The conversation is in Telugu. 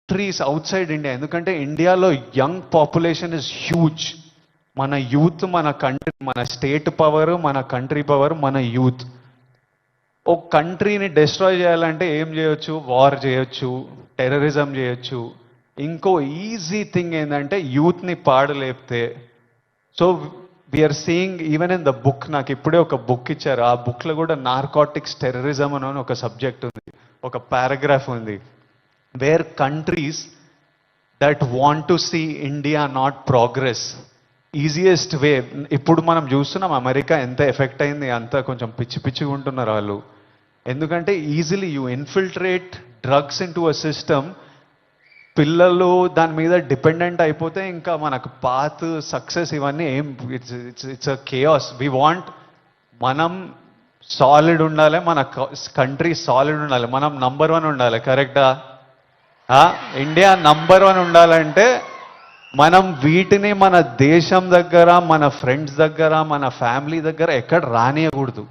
Countries out side India. ఎందుకంటే ఇండియాలో యంగ్ పాపులేషన్ ఇస్ హ్యూజ్. మన యూత్, మన కంట్రీ, మన స్టేట్ పవర్, మన కంట్రీ పవర్, మన యూత్. ఒక కంట్రీని డిస్ట్రాయ్ చేయాలంటే ఏం చేయొచ్చు? వార్ చేయొచ్చు, టెర్రరిజం చేయొచ్చు. ఇంకో ఈజీ థింగ్ ఏంటంటే యూత్ని పాడలేపితే. So we are seeing even in the book, నాకు ఇప్పుడే ఒక బుక్ ఇచ్చారు, ఆ బుక్లో కూడా నార్కోటిక్స్ టెర్రరిజం అని ఒక సబ్జెక్ట్ ఉంది, ఒక పారాగ్రాఫ్ ఉంది. Where countries that want to see India not progress, easiest way. ఇప్పుడు మనం చూస్తున్నాం అమెరికా ఎంత ఎఫెక్ట్ అయింది, అంత కొంచెం పిచ్చి పిచ్చిగా ఉంటున్నారు వాళ్ళు. ఎందుకంటే easily you infiltrate drugs in to a system. పిల్లలు దాని మీద డిపెండెంట్ అయిపోతే ఇంకా మనకు పాత్ సక్సెస్ ఇవన్నీ ఏం, it's a chaos. We want, మనం సాలిడ్ ఉండాలి, మన కంట్రీ సాలిడ్ ఉండాలి, మనం నంబర్ 1 ఉండాలి. కరెక్టా? ఇండియా నంబర్ 1 ఉండాలంటే మనం వీటిని మన దేశం దగ్గర, మన ఫ్రెండ్స్ దగ్గర, మన ఫ్యామిలీ దగ్గర ఎక్కడ రానియకూడదు.